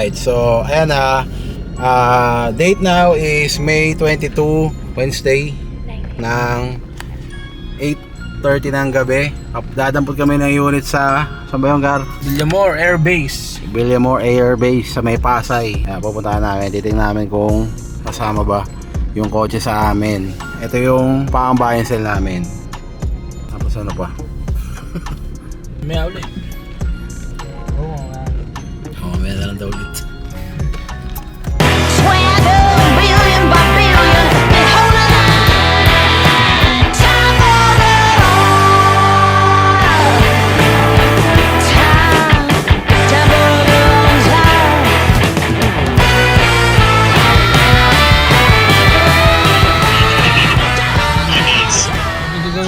ride. So ayan date now is May 22, Wednesday ng 8:30 ng gabi. Dadampot kami ng unit sa Bayongar, Villamor Air Base. Villamor Air Base sa may Pasay. Pupuntahan namin, titingnan namin kung kasama ba yung kotse sa amin. Ito yung pang-buy and sell namin. Tapos ano pa? May ulit. Oo, may na lang daw ulit.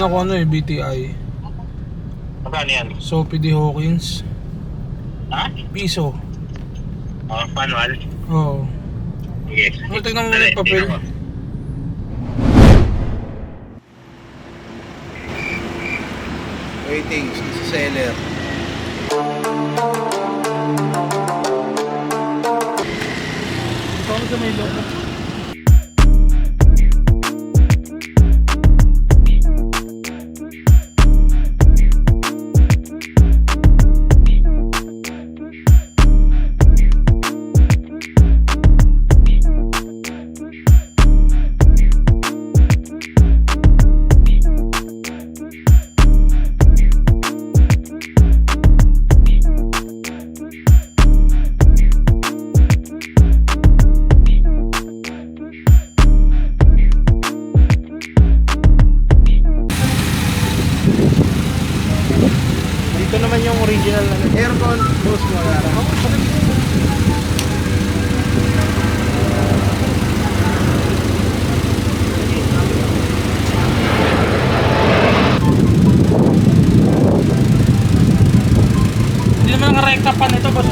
Ako BTI. Magkano yan? Sophie D. Hawkins. Ha? Piso. Manual? Oo. Yes. Tignan mo yung papel. Waiting sa seller. Paano sa may loob? Ito naman yung original na aircon, boss mo Lara. Hindi naman nakarekta pa nito, boss.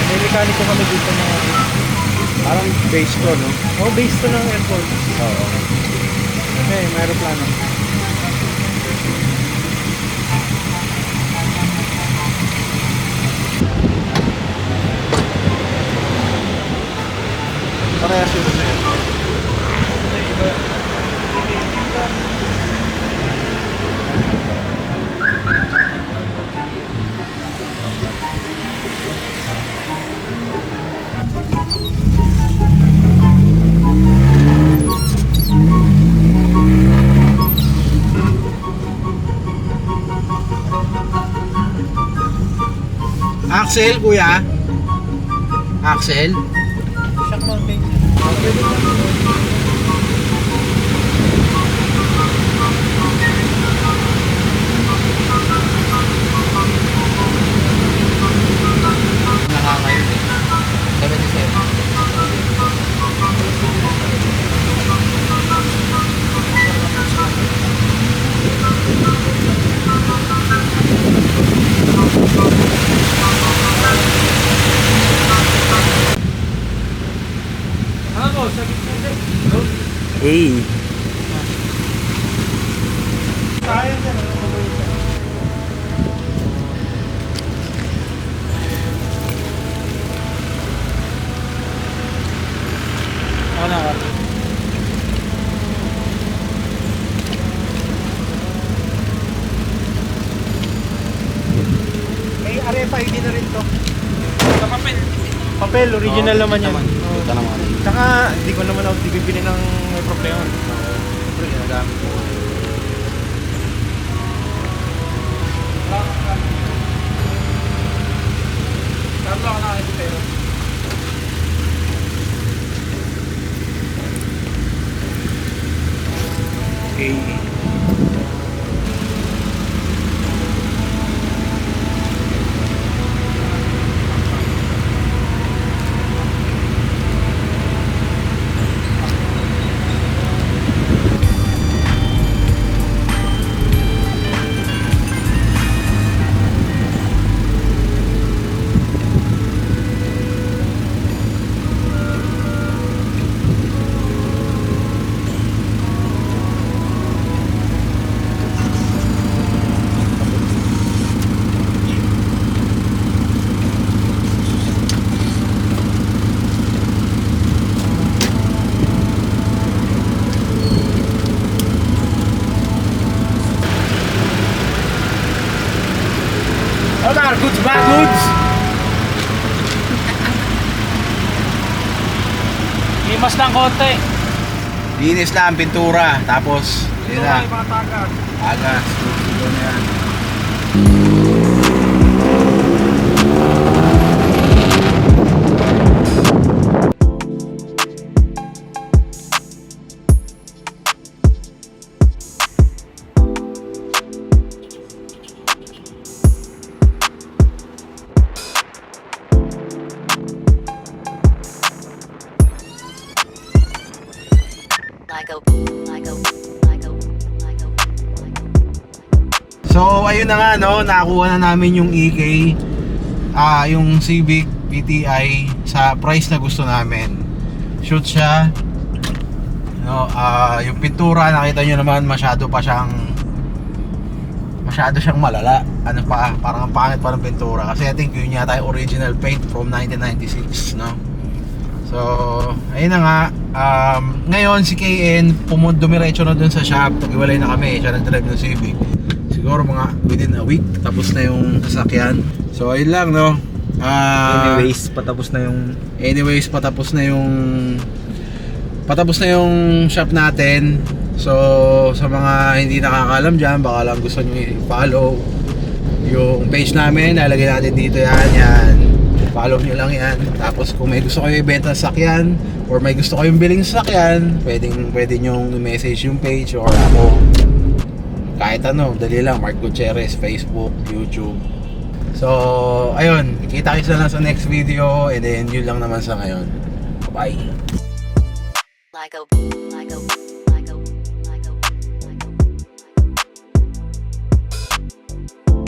May mekaniko kami dito mga parang base to, no? Oh, base to ng airport. Oo. Okay, may aeroplano. Parehas yun sa'yo. Axel, kuya? Axel? Shock mountain. Nakakayon eh. 77. Ano, sa gitna. Hey. Sayang yan. Ano ka? May RFID na rin to. Sa papel. Papel, original naman yan. Ito naman. Tsaka, di ko naman ako bibili ng may problema. Siyempre, ginagamit ko. Tatlo ako nakakita. Okay. lang konti. Linis lang, pintura. Tapos, yun na. Mga tagas. Agas. Ito na yan. So ayun na nga no, nakakuha na namin yung EK, yung Civic PTI sa price na gusto namin. Shoot siya. No, yung pintura nakita nyo naman masyado siyang malala. Ano pa, parang ang pangit pa ng pintura kasi I think yun yata yung original paint from 1996, no. So, ayun na nga. Ngayon si KN dumiretso na dun sa shop. Pag-iwalay na kami, siya nag-drive ng Civic. Siguro mga within a week tapos na yung sasakyan. So ayun lang no. Anyways, patapos na yung shop natin. So sa mga hindi nakakaalam dyan, baka lang gusto nyo i-follow yung page namin, lalagay natin dito yan. Follow nyo lang yan. Tapos kung may gusto kayo ibenta sa sakyan or may gusto kayong biling sa sakyan, pwede nyong i-message yung page or ako. Kahit ano, dali lang, Mark Gutierrez, Facebook, YouTube. So, ayun, kita-kita na lang sa next video and then yun lang naman sa ngayon. Bye! Like a